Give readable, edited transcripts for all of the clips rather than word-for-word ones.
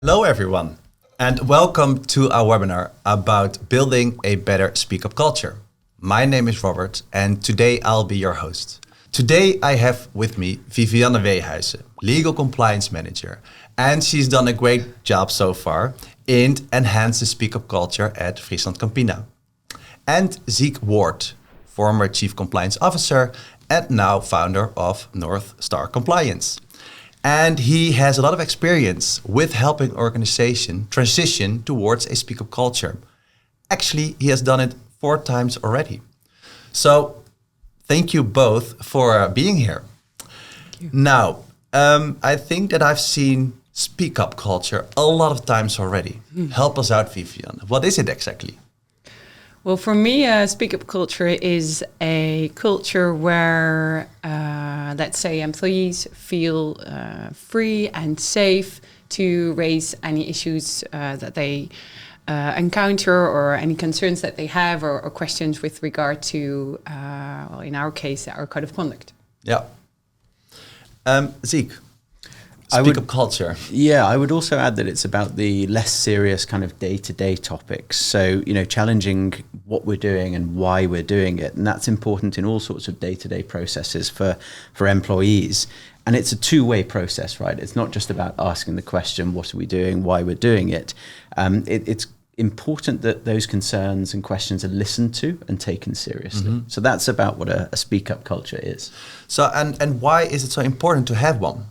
Hello everyone, and welcome to our webinar about building a better speak-up culture. My name is Robert, and today I'll be your host. Today I have with me Vivianne Weehuizen, Legal Compliance Manager, and she's done a great job so far in enhance the speak-up culture at FrieslandCampina. And Ezekiel Ward, former Chief Compliance Officer and now founder of North Star Compliance. And he has a lot of experience with helping organizations transition towards a speak-up culture. Actually, he has done it 4 times already. So thank you both for being here. Thank you. Now, I think that I've seen speak-up culture a lot of times already. Help us out, Vivianne. What is it exactly? Well, for me, speak-up culture is a culture where, let's say, employees feel free and safe to raise any issues that they encounter or any concerns that they have or questions with regard to, well, in our case, our code of conduct. Yeah. Zeke, speak-up culture. Yeah, I would also add that it's about the less serious kind of day-to-day topics. So, challenging what we're doing and why we're doing it. And that's important in all sorts of day-to-day processes for employees. And it's a two-way process, right? It's not just about asking the question, what are we doing, why we're doing it. It's important that those concerns and questions are listened to and taken seriously. Mm-hmm. So that's about what a speak-up culture is. So, and why is it so important to have one?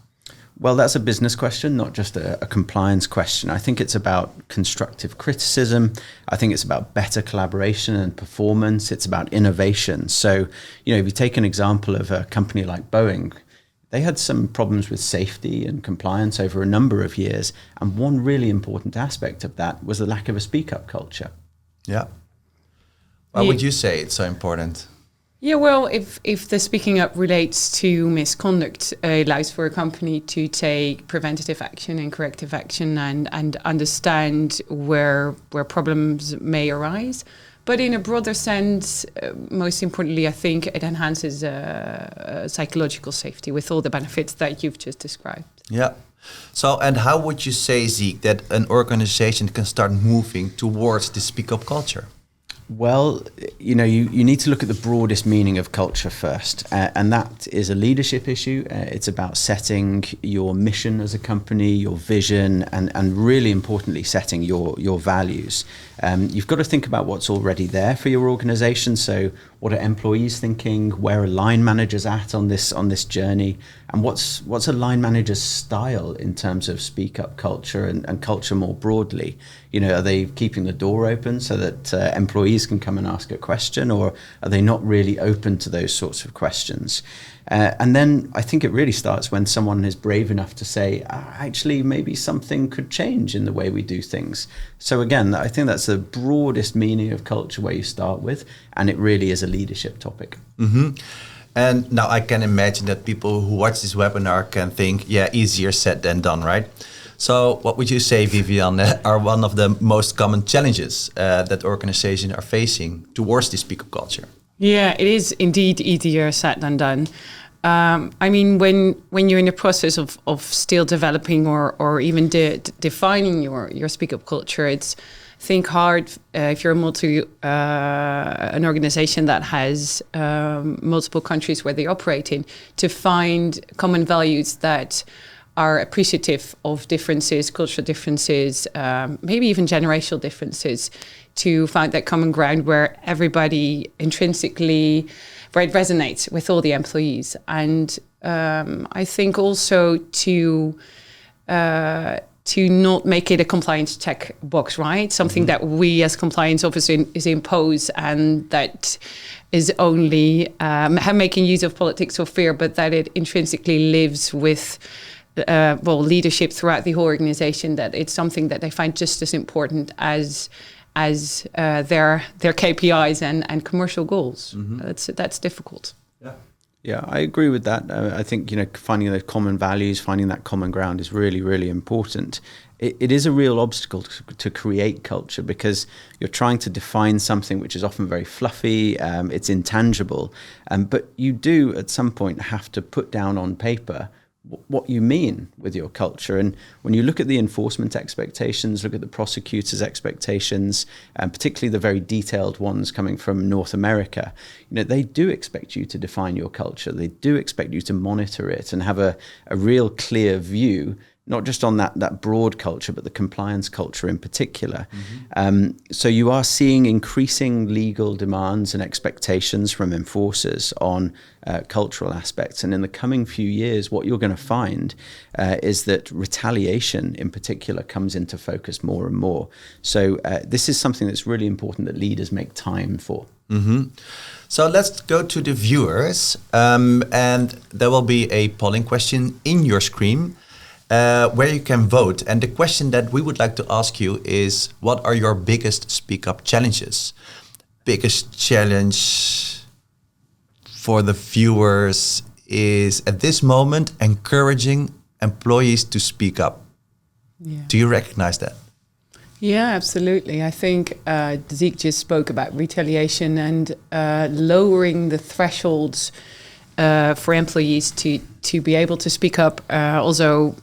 Well, that's a business question, not just a compliance question. I think it's about constructive criticism. I think it's about better collaboration and performance. It's about innovation. So, if you take an example of a company like Boeing, they had some problems with safety and compliance over a number of years. And one really important aspect of that was the lack of a speak-up culture. Yeah. Why would you say it's so important? Yeah, well, if the speaking up relates to misconduct, allows for a company to take preventative action and corrective action and understand where problems may arise. But in a broader sense, most importantly, I think it enhances psychological safety with all the benefits that you've just described. Yeah. So, and how would you say, Zeke, that an organization can start moving towards the speak-up culture? Well, you need to look at the broadest meaning of culture first, and that is a leadership issue. It's about setting your mission as a company, your vision, and really importantly, setting your values. You've got to think about what's already there for your organization. So what are employees thinking? Where are line managers at on this journey? And what's a line manager's style in terms of speak up culture and culture more broadly? Are they keeping the door open so that employees can come and ask a question, or are they not really open to those sorts of questions? And then I think it really starts when someone is brave enough to say, actually, maybe something could change in the way we do things. So again, I think that's the broadest meaning of culture where you start with, and it really is a leadership topic. Mm-hmm. And now I can imagine that people who watch this webinar can think, yeah, easier said than done, right? So what would you say, Vivianne, are one of the most common challenges that organizations are facing towards this speak-up culture? Yeah, it is indeed easier said than done. I mean, when you're in the process of still developing or even defining your speak-up culture, it's think hard if you're an organization that has multiple countries where they operate in, to find common values that are appreciative of differences, cultural differences, maybe even generational differences, to find that common ground where everybody intrinsically, where it resonates with all the employees. And I think also to not make it a compliance check box, right? Something that we as compliance officers impose, and that is only making use of politics or fear, but that it intrinsically lives with leadership throughout the whole organization, that it's something that they find just as important as their KPIs and commercial goals. Mm-hmm. That's difficult. Yeah, I agree with that. I think finding those common values, finding that common ground is really, really important. It is a real obstacle to create culture, because you're trying to define something which is often very fluffy. It's intangible, but you do at some point have to put down on paper what you mean with your culture. And when you look at the enforcement expectations, look at the prosecutors' expectations, and particularly the very detailed ones coming from North America, they do expect you to define your culture. They do expect you to monitor it and have a real clear view, not just on that broad culture, but the compliance culture in particular. So you are seeing increasing legal demands and expectations from enforcers on cultural aspects. And in the coming few years, what you're going to find is that retaliation in particular comes into focus more and more. So this is something that's really important that leaders make time for. So let's go to the viewers. And there will be a polling question in your screen, where you can vote. And the question that we would like to ask you is, what are your biggest speak up challenges? Biggest challenge for the viewers is at this moment encouraging employees to speak up. Yeah. Do you recognize that? Yeah, absolutely. I think Zeke just spoke about retaliation and lowering the thresholds for employees to be able to speak up. Also,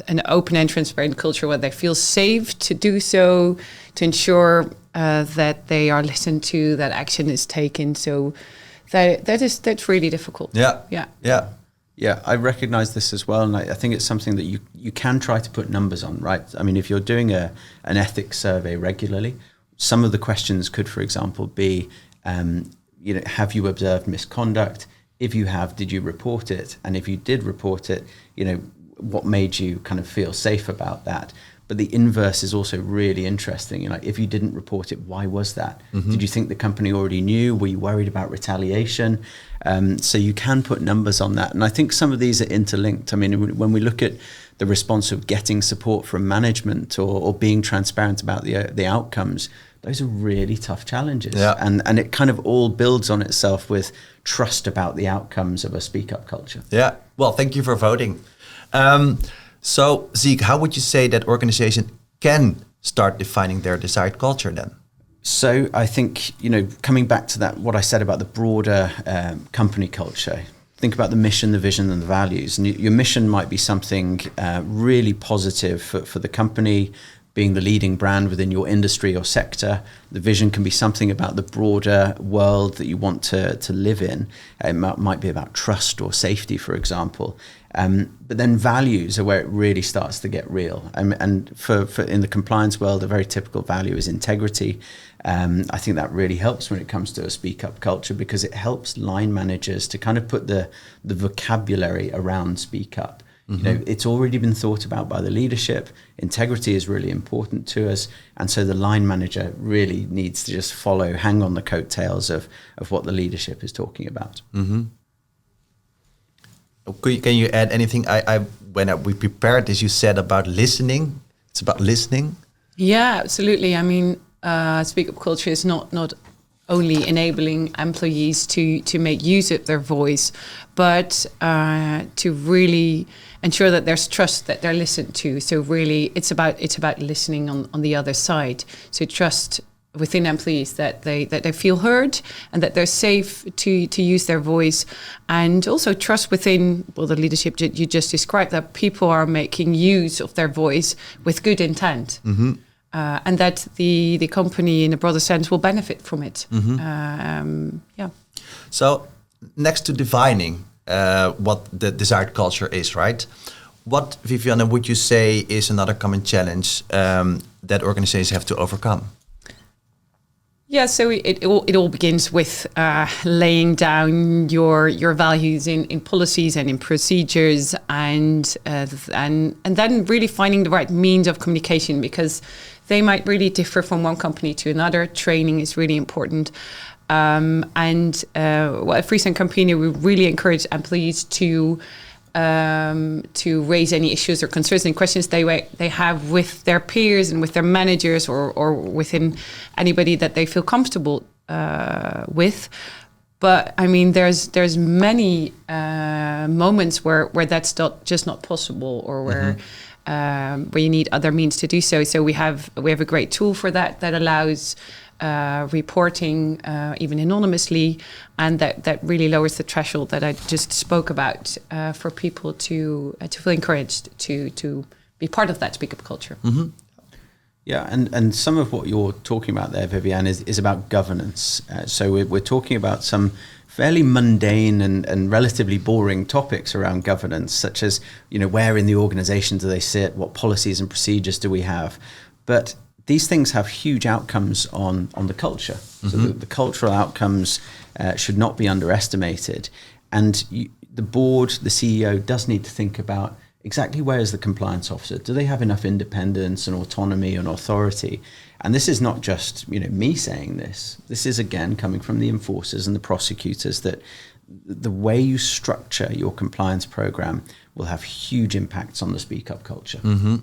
an open and transparent culture where they feel safe to do so, to ensure that they are listened to, that action is taken. So that's really difficult. Yeah, I recognize this as well, and I think it's something that you can try to put numbers on, right? I mean, if you're doing an ethics survey regularly, some of the questions could, for example, be, have you observed misconduct? If you have, did you report it? And if you did report it, what made you kind of feel safe about that? But the inverse is also really interesting. If you didn't report it, why was that? Did you think the company already knew? Were you worried about retaliation? So you can put numbers on that. And I think some of these are interlinked. I mean, when we look at the response of getting support from management or being transparent about the outcomes, those are really tough challenges. Yeah. And it kind of all builds on itself with trust about the outcomes of a speak up culture. Yeah. Well, thank you for voting. So, Zeke, how would you say that organization can start defining their desired culture then? So I think, coming back to that, what I said about the broader company culture, think about the mission, the vision, and the values. And your mission might be something really positive for the company, being the leading brand within your industry or sector. The vision can be something about the broader world that you want to live in. It might be about trust or safety, for example. But then values are where it really starts to get real. And for in the compliance world, a very typical value is integrity. I think that really helps when it comes to a speak up culture, because it helps line managers to kind of put the vocabulary around speak up. It's already been thought about by the leadership. Integrity is really important to us. And so the line manager really needs to just hang on the coattails of what the leadership is talking about. Can you add anything? When we prepared this, you said about listening. It's about listening. Yeah, absolutely. I mean, speak up culture is not only enabling employees to make use of their voice, but to really ensure that there's trust, that they're listened to. So really, it's about listening on the other side. So trust within employees that they feel heard and that they're safe to use their voice, and also trust within the leadership that you just described, that people are making use of their voice with good intent. And that the company in a broader sense will benefit from it. So next to defining what the desired culture is, right? What, Vivianne, would you say is another common challenge that organizations have to overcome? Yeah, so it all begins with laying down your values in policies and in procedures, and then really finding the right means of communication, because they might really differ from one company to another. Training is really important. At FrieslandCampina, we really encourage employees to raise any issues or concerns and questions they have with their peers and with their managers or within anybody that they feel comfortable with. But I mean, there's many moments where that's just not possible, or where where you need other means to do so. So we have a great tool for that allows reporting even anonymously, and that really lowers the threshold that I just spoke about for people to feel encouraged to be part of that speak up culture. Mm-hmm. Yeah, and some of what you're talking about there, Vivianne, is about governance. So we're talking about some fairly mundane and relatively boring topics around governance, such as, where in the organization do they sit, what policies and procedures do we have? But these things have huge outcomes on the culture. Mm-hmm. So the cultural outcomes should not be underestimated. And the board, the CEO, does need to think about exactly where is the compliance officer? Do they have enough independence and autonomy and authority? And this is not just me saying this. This is, again, coming from the enforcers and the prosecutors, that the way you structure your compliance program will have huge impacts on the speak up culture. Mm-hmm.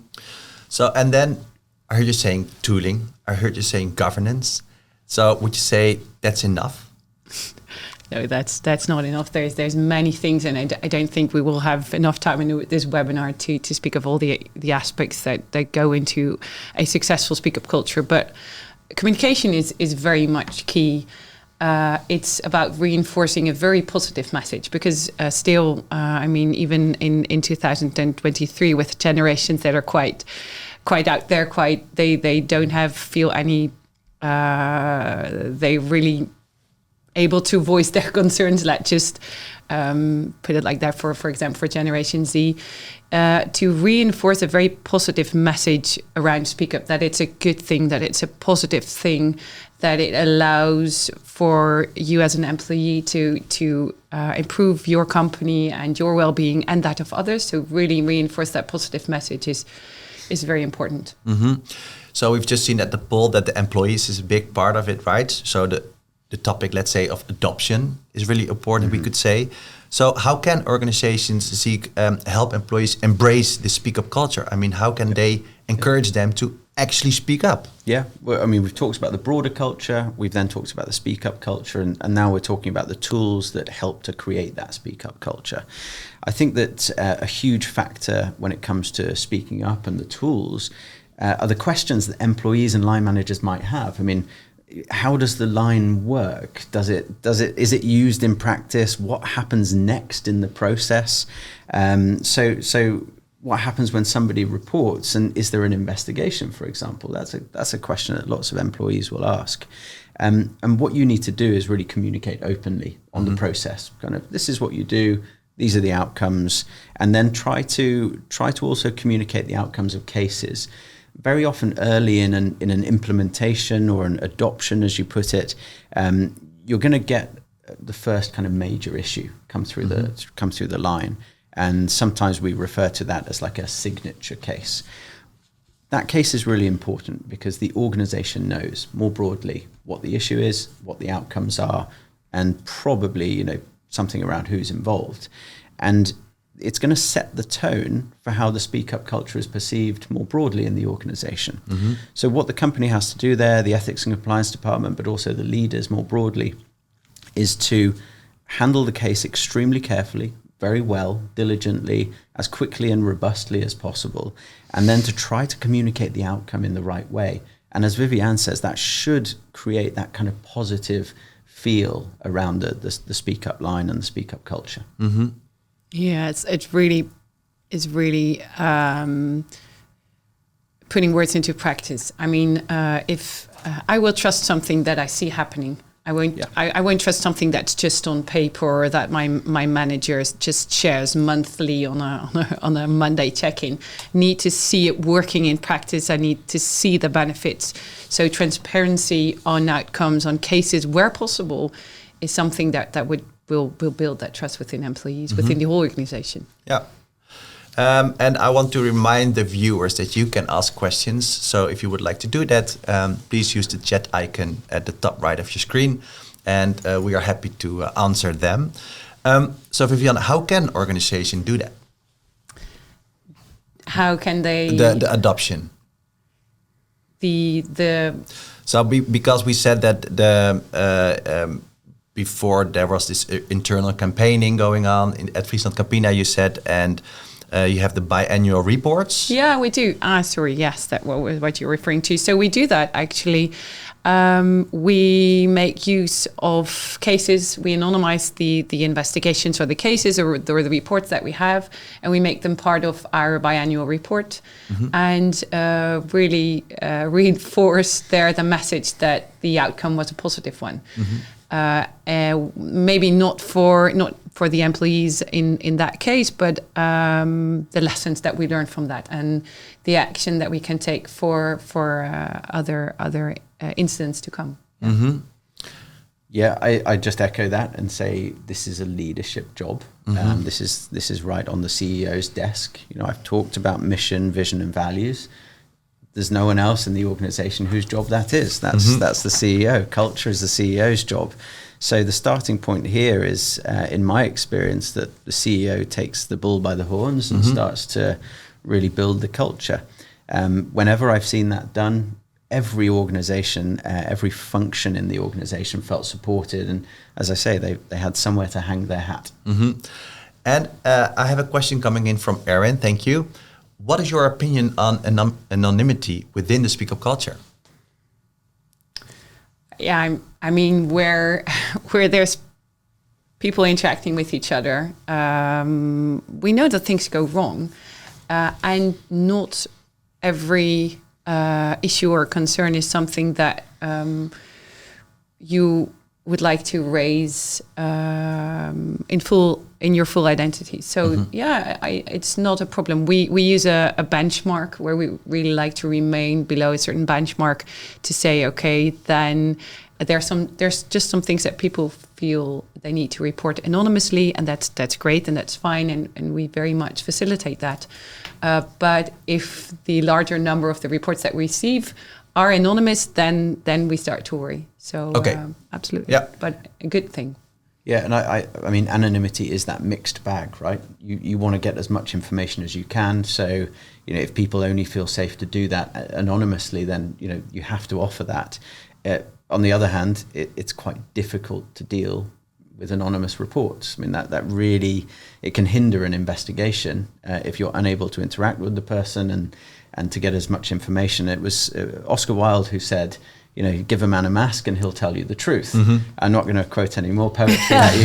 So, and then I heard you saying tooling. I heard you saying governance. So would you say that's enough? No, that's not enough. There's many things, and I don't think we will have enough time in this webinar to speak of all the aspects that go into a successful speak up culture. But communication is very much key. It's about reinforcing a very positive message, because still, even in 2023, with generations that are quite out there, they don't feel any. They really able to voice their concerns. Let's just put it like that. For example, for Generation Z, to reinforce a very positive message around Speak Up, that it's a good thing, that it's a positive thing, that it allows for you as an employee to improve your company and your well-being and that of others. So really reinforce that positive message is very important. Mm-hmm. So we've just seen at the poll that the employees is a big part of it, right? So the topic, let's say, of adoption is really important, we could say. So how can organizations help employees embrace the speak up culture? I mean, how can they encourage them to actually speak up? Yeah, well, we've talked about the broader culture, we've then talked about the speak up culture, and now we're talking about the tools that help to create that speak up culture. I think that a huge factor when it comes to speaking up and the tools are the questions that employees and line managers might have. How does the line work? Is it used in practice? What happens next in the process? So what happens when somebody reports, and is there an investigation, for example? That's a question that lots of employees will ask. And what you need to do is really communicate openly on the process. Kind of, this is what you do, these are the outcomes, and then try to also communicate the outcomes of cases. Very often early in an implementation or an adoption, as you put it, you're going to get the first kind of major issue come through the line, and sometimes we refer to that as like a signature case. That case is really important because the organization knows more broadly what the issue is, what the outcomes are, and probably something around who's involved, and it's going to set the tone for how the speak up culture is perceived more broadly in the organization. Mm-hmm. So what the company has to do there, the ethics and compliance department, but also the leaders more broadly, is to handle the case extremely carefully, very well, diligently, as quickly and robustly as possible, and then to try to communicate the outcome in the right way. And as Vivianne says, that should create that kind of positive feel around the speak up line and the speak up culture. Mm-hmm. Yeah, it's really putting words into practice. If I will trust something that I see happening, I won't trust something that's just on paper or that my manager just shares monthly on a Monday check-in. Need to see it working in practice. I need to see the benefits. So transparency on outcomes, on cases where possible, is something that will build that trust within employees, within the whole organization. Yeah. And I want to remind the viewers that you can ask questions. So if you would like to do that, please use the chat icon at the top right of your screen, and we are happy to answer them. So Vivianne, how can organization do that? How can they? The adoption. So because we said that before there was this internal campaigning going on at FrieslandCampina, you said, and You have the biannual reports. Yeah, we do. Sorry, yes, that was what you're referring to. So we do that actually. We make use of cases. We anonymize the investigations or the cases or the reports that we have, and we make them part of our biannual report, and really reinforce there the message that the outcome was a positive one. Maybe not for the employees in that case, but the lessons that we learned from that and the action that we can take for other incidents to come. Yeah, I just echo that and say this is a leadership job. This is right on the CEO's desk. I've talked about mission, vision, and values. There's no one else in the organization whose job that is. That's the CEO. Culture is the CEO's job. So the starting point here is, in my experience, that the CEO takes the bull by the horns and starts to really build the culture. Whenever I've seen that done, every organization, every function in the organization felt supported. And as I say, they had somewhere to hang their hat. And I have a question coming in from Erin. Thank you. What is your opinion on anonymity within the Speak Up culture? Yeah, I mean, where there's people interacting with each other, we know that things go wrong, and not every issue or concern is something that you would like to raise in your full identity. So it's not a problem. We use a benchmark where we really like to remain below a certain benchmark to say, okay, then there's just some things that people feel they need to report anonymously, and that's great and that's fine, and we very much facilitate that. But if the larger number of the reports that we receive are anonymous, then we start to worry. So absolutely, but a good thing. Yeah, and I mean, anonymity is that mixed bag, right? You want to get as much information as you can. So, if people only feel safe to do that anonymously, then, you have to offer that. On the other hand, it's quite difficult to deal with anonymous reports. I mean, that really, it can hinder an investigation if you're unable to interact with the person and to get as much information. It was Oscar Wilde who said, give a man a mask and he'll tell you the truth. I'm not going to quote any more poetry at you,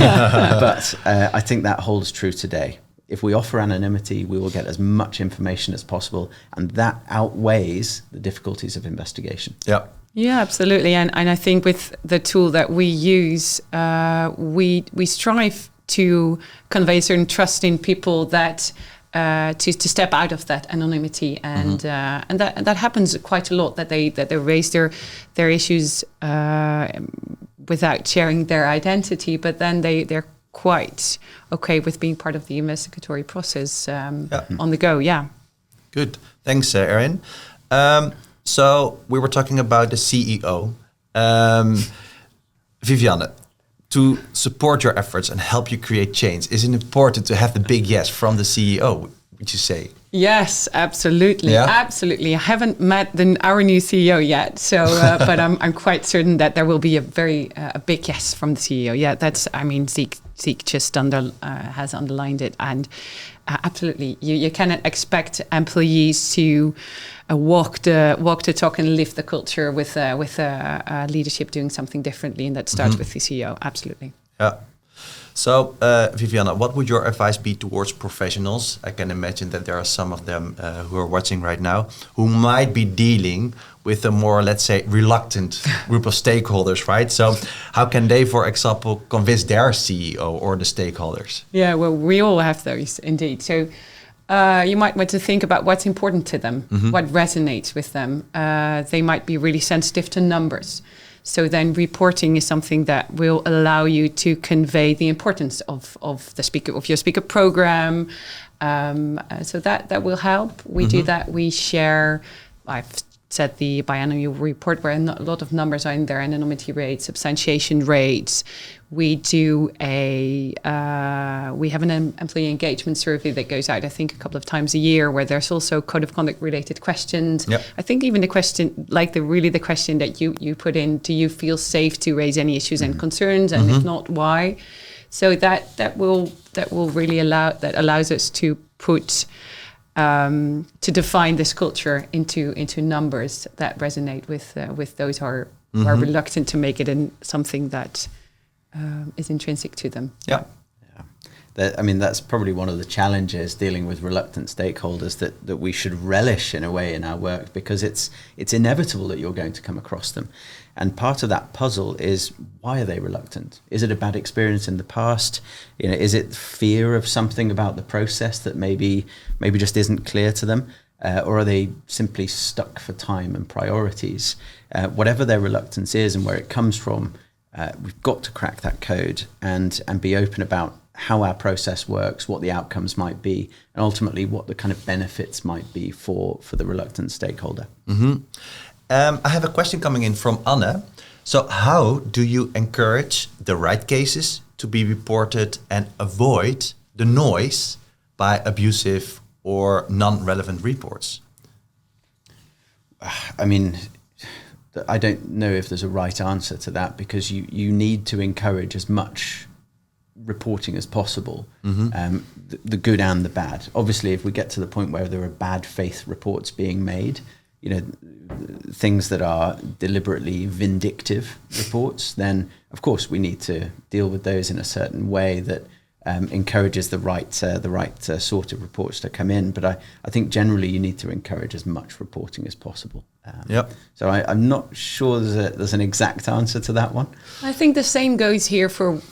but I think that holds true today. If we offer anonymity, we will get as much information as possible, and that outweighs the difficulties of investigation. Yeah, absolutely. And I think with the tool that we use, we strive to convey certain trust in people that to step out of that anonymity, and that happens quite a lot. That they raise their issues without sharing their identity, but then they're quite okay with being part of the investigatory process on the go. Yeah. Good. Thanks, Erin. So we were talking about the CEO. Vivianne, to support your efforts and help you create change, is it important to have the big yes from the CEO, would you say? Yes, absolutely. Yeah? Absolutely. I haven't met our new CEO yet, so but I'm quite certain that there will be a big yes from the CEO. Yeah, Zeke just has underlined it, and absolutely, you cannot expect employees to walk the talk and live the culture with leadership doing something differently, and that starts with the CEO. Absolutely. Yeah. So, Vivianne, what would your advice be towards professionals? I can imagine that there are some of them who are watching right now who might be dealing with a more, let's say, reluctant group of stakeholders, right? So how can they, for example, convince their CEO or the stakeholders? Yeah, well, we all have those indeed. So you might want to think about what's important to them, what resonates with them. They might be really sensitive to numbers. So then reporting is something that will allow you to convey the importance of your speaker program. So that will help. We do that. We share, I've said the biannual report where a lot of numbers are in there, anonymity rates, substantiation rates. We do we have an employee engagement survey that goes out, I think, a couple of times a year, where there's also code of conduct related questions. Yep. I think even the question, like the question that you put in, do you feel safe to raise any issues and concerns? And if not, why? So that will really allows us to put to define this culture into numbers that resonate with those who are reluctant to make it in something that is intrinsic to them. Yeah. That's probably one of the challenges dealing with reluctant stakeholders that we should relish in a way in our work, because it's inevitable that you're going to come across them. And part of that puzzle is, why are they reluctant? Is it a bad experience in the past? Is it fear of something about the process that maybe just isn't clear to them? Or are they simply stuck for time and priorities? Whatever their reluctance is and where it comes from, we've got to crack that code and be open about how our process works, what the outcomes might be, and ultimately what the kind of benefits might be for the reluctant stakeholder. Mm-hmm. I have a question coming in from Anne. So how do you encourage the right cases to be reported and avoid the noise by abusive or non-relevant reports? I don't know if there's a right answer to that, because you need to encourage as much reporting as possible, the good and the bad. Obviously, if we get to the point where there are bad faith reports being made, things that are deliberately vindictive reports, then of course we need to deal with those in a certain way that encourages the right sort of reports to come in. But I think generally you need to encourage as much reporting as possible. So I'm not sure there's an exact answer to that one. I think the same goes here for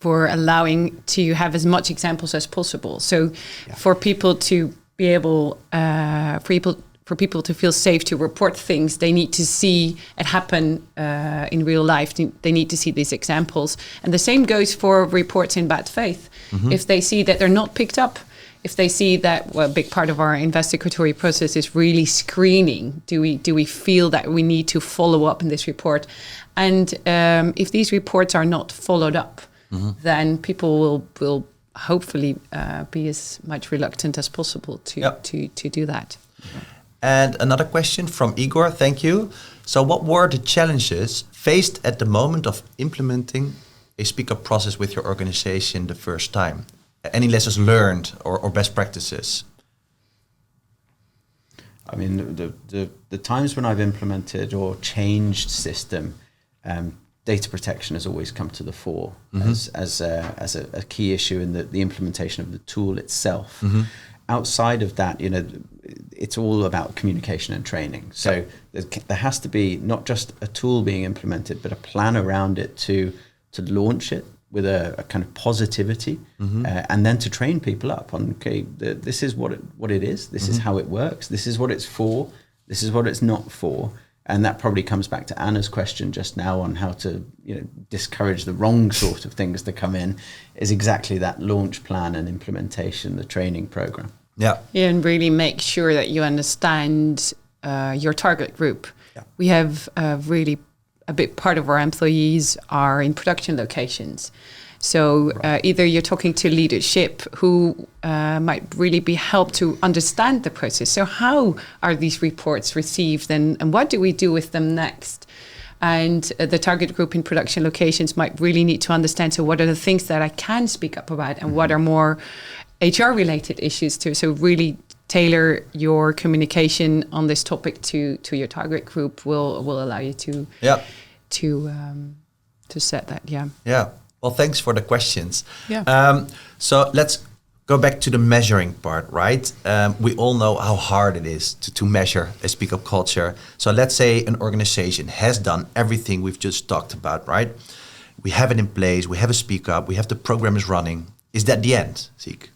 allowing to have as much examples as possible. So for people to be able, for people to feel safe to report things, they need to see it happen in real life. They need to see these examples. And the same goes for reports in bad faith. If they see that they're not picked up, if they see that a big part of our investigatory process is really screening, do we feel that we need to follow up in this report? And if these reports are not followed up, then people will hopefully be as much reluctant as possible to do that. And another question from Igor, thank you. So what were the challenges faced at the moment of implementing a speak-up process with your organization the first time? Any lessons learned or best practices? I mean, the times when I've implemented or changed system, data protection has always come to the fore as a key issue in the implementation of the tool itself. Outside of that, it's all about communication and training. So there has to be not just a tool being implemented, but a plan around it to launch it with a kind of positivity, and then to train people up on, this is what it is, this is how it works, this is what it's for, this is what it's not for. And that probably comes back to Anna's question just now on how to discourage the wrong sort of things to come in, is exactly that launch plan and implementation, the training program. Yeah, and really make sure that you understand your target group. Yeah. We have really a big part of our employees are in production locations. So either you're talking to leadership who might really be helped to understand the process. So how are these reports received and what do we do with them next? And the target group in production locations might really need to understand, so what are the things that I can speak up about and what are more HR related issues too. So really tailor your communication on this topic to your target group will allow you to set that. Yeah. Well, thanks for the questions. Yeah. So let's go back to the measuring part, right? We all know how hard it is to measure a speak up culture. So let's say an organization has done everything we've just talked about, right? We have it in place, we have a speak up, we have the program is running. Is that the end, Zeke?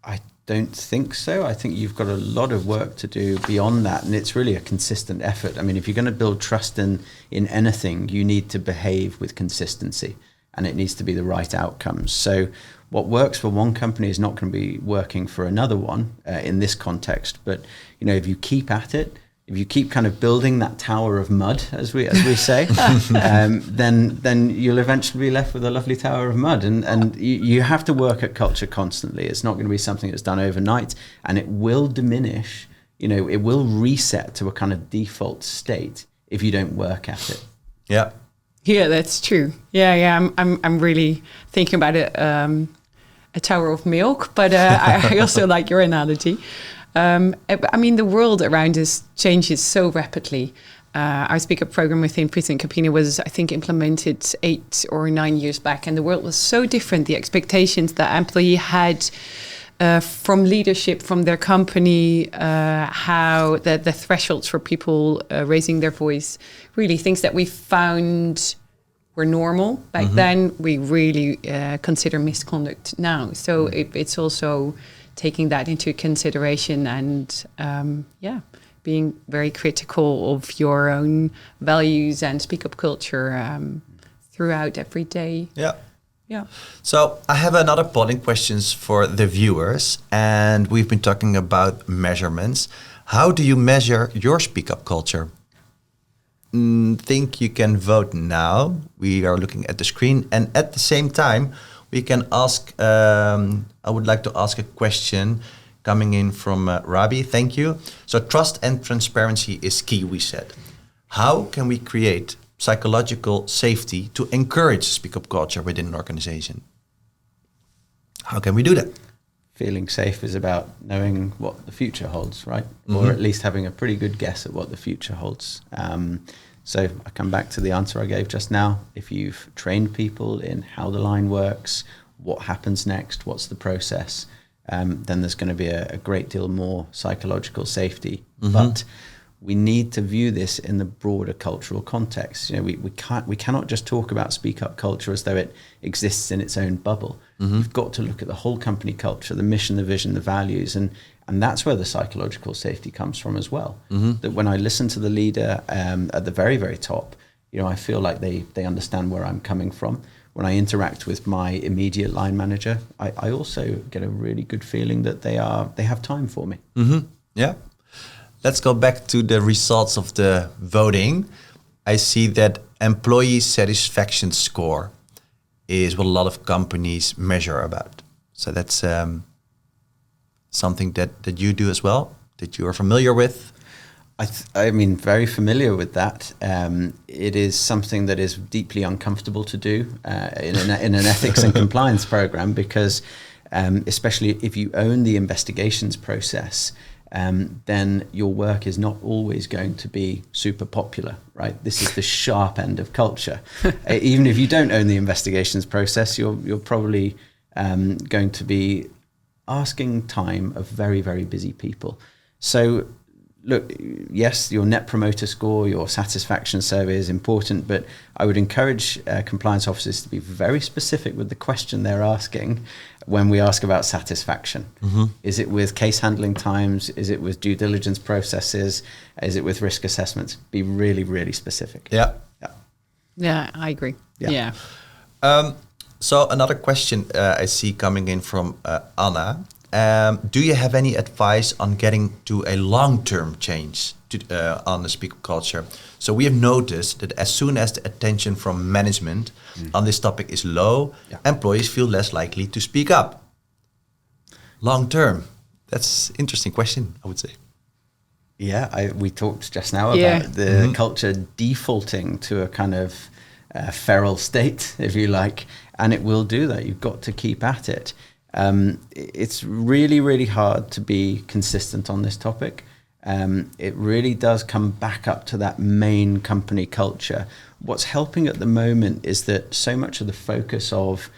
I don't think so. I think you've got a lot of work to do beyond that, and it's really a consistent effort. I mean, if you're going to build trust in anything, you need to behave with consistency, and it needs to be the right outcomes. So what works for one company is not going to be working for another one in this context. But if you keep at it, if you keep kind of building that tower of mud, as we say, then you'll eventually be left with a lovely tower of mud. And you have to work at culture constantly. It's not going to be something that's done overnight, and it will diminish. It will reset to a kind of default state if you don't work at it. Yeah. Yeah, that's true. Yeah. I'm really thinking about it a tower of milk, but I also like your analogy. I mean, the world around us changes so rapidly. Our Speak Up program within FrieslandCampina was, I think, implemented 8 or 9 years back, and the world was so different. The expectations that employee had from leadership, from their company, how the thresholds for people raising their voice, really things that we found were normal back then, we really consider misconduct now. So it's also taking that into consideration and, being very critical of your own values and speak up culture throughout every day. Yeah. So I have another polling questions for the viewers, and we've been talking about measurements. How do you measure your speak up culture? Think you can vote now. We are looking at the screen, and at the same time, we can ask. I would like to ask a question coming in from Rabi. Thank you. So trust and transparency is key, we said. How can we create psychological safety to encourage speak up culture within an organization? How can we do that? Feeling safe is about knowing what the future holds, right? Or at least having a pretty good guess at what the future holds. So I come back to the answer I gave just now. If you've trained people in how the line works, what happens next, what's the process, then there's going to be a great deal more psychological safety. But we need to view this in the broader cultural context. You know, we cannot just talk about speak up culture as though it exists in its own bubble. You've got to look at the whole company culture, the mission, the vision, the values, and that's where the psychological safety comes from as well. That when I listen to the leader at the very, very top, you know, I feel like they understand where I'm coming from. When I interact with my immediate line manager, I also get a really good feeling that they have time for me. Yeah. Let's go back to the results of the voting. I see that employee satisfaction score is what a lot of companies measure about. So that's something that you do as well, that you are familiar with. I mean, very familiar with that. It is something that is deeply uncomfortable to do in an ethics and compliance program, because especially if you own the investigations process, then your work is not always going to be super popular, right? This is the sharp end of culture. Even if you don't own the investigations process, you're probably going to be asking time of very, very busy people. So look, yes, your net promoter score, your satisfaction survey is important, but I would encourage compliance officers to be very specific with the question they're asking when we ask about satisfaction. Is it with case handling times? Is it with due diligence processes? Is it with risk assessments? Be really, really specific. Yeah, I agree. Yeah. So another question I see coming in from Anna. Do you have any advice on getting to a long-term change on the speak up culture? So we have noticed that as soon as the attention from management on this topic is low, employees feel less likely to speak up. Long-term, that's an interesting question, I would say. Yeah, we talked just now about the culture defaulting to a kind of feral state, if you like, and it will do that. You've got to keep at it. It's really, really hard to be consistent on this topic. It really does come back up to that main company culture. What's helping at the moment is that so much of the focus of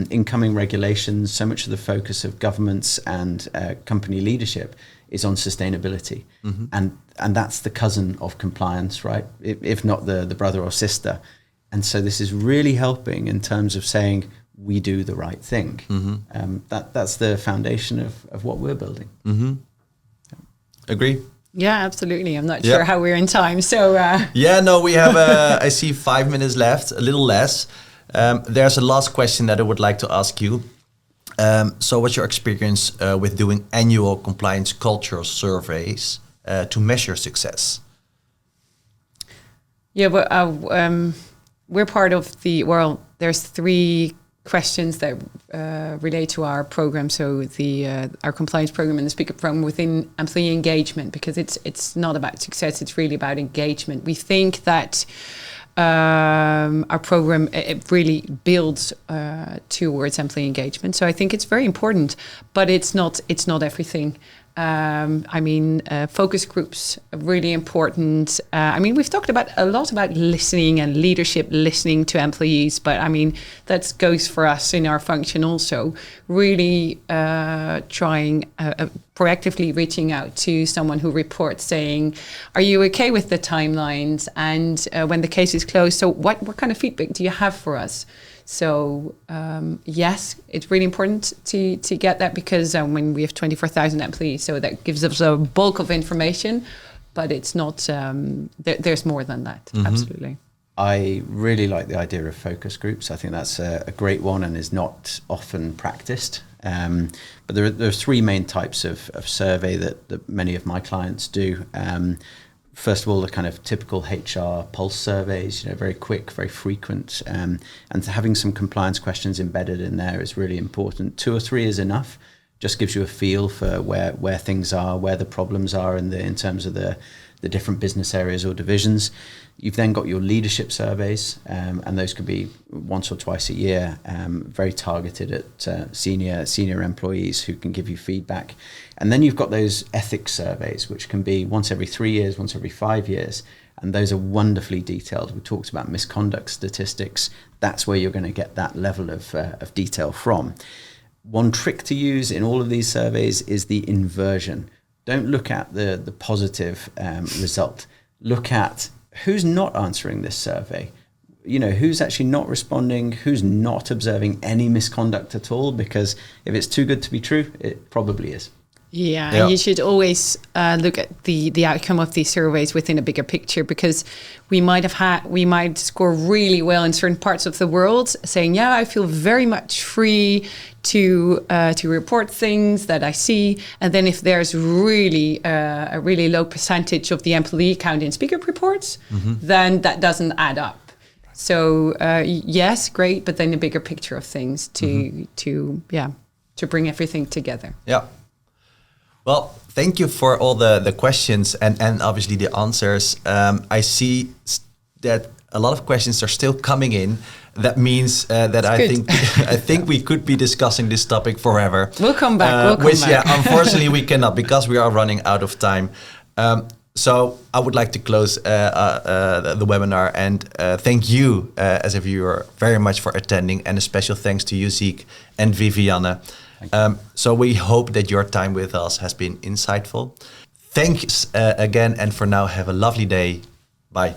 incoming regulations, so much of the focus of governments and company leadership is on sustainability. And that's the cousin of compliance, right? If not the brother or sister. And so this is really helping in terms of saying, we do the right thing. That's the foundation of what we're building. Agree? Yeah, absolutely. I'm not sure how we're in time. So we have, I see 5 minutes left, a little less. There's a last question that I would like to ask you. So what's your experience with doing annual compliance cultural surveys to measure success? Yeah, but we're part of there's 3 questions that relate to our program. So our compliance program and the speak up program within employee engagement, because it's not about success, it's really about engagement. We think that our program, it really builds towards employee engagement. So I think it's very important, but it's not everything. Focus groups are really important. We've talked a lot about listening and leadership, listening to employees, but that goes for us in our function also. Really trying proactively reaching out to someone who reports saying, are you okay with the timelines? And when the case is closed, so what kind of feedback do you have for us? So yes, it's really important to get that, because when we have 24,000 employees, so that gives us a bulk of information, but it's not, there's more than that, absolutely. I really like the idea of focus groups. I think that's a great one and is not often practiced. But there are three main types of survey that many of my clients do. First of all, the kind of typical HR pulse surveys, very quick, very frequent, and having some compliance questions embedded in there is really important. 2 or 3 is enough. Just gives you a feel for where things are, where the problems are in terms of the different business areas or divisions. You've then got your leadership surveys, and those could be once or twice a year, very targeted at senior employees who can give you feedback. And then you've got those ethics surveys, which can be once every 3 years, once every 5 years. And those are wonderfully detailed. We talked about misconduct statistics. That's where you're going to get that level of detail from. One trick to use in all of these surveys is the inversion. Don't look at the positive result. Look at who's not answering this survey. Who's actually not responding, who's not observing any misconduct at all, because if it's too good to be true, it probably is. Yeah, and you should always look at the outcome of these surveys within a bigger picture, because we might score really well in certain parts of the world, saying, yeah, I feel very much free to report things that I see. And then if there's really a really low percentage of the employee count in speak up reports, then that doesn't add up. So yes, great, but then a bigger picture of things to bring everything together. Yeah. Well, thank you for all the questions and obviously the answers. I see that a lot of questions are still coming in. That means that I think we could be discussing this topic forever. We'll come back. Unfortunately we cannot, because we are running out of time. So I would like to close the webinar and thank you as a viewer very much for attending, and a special thanks to you, Zeke and Vivianne. So we hope that your time with us has been insightful. Thanks again, and for now, have a lovely day. Bye.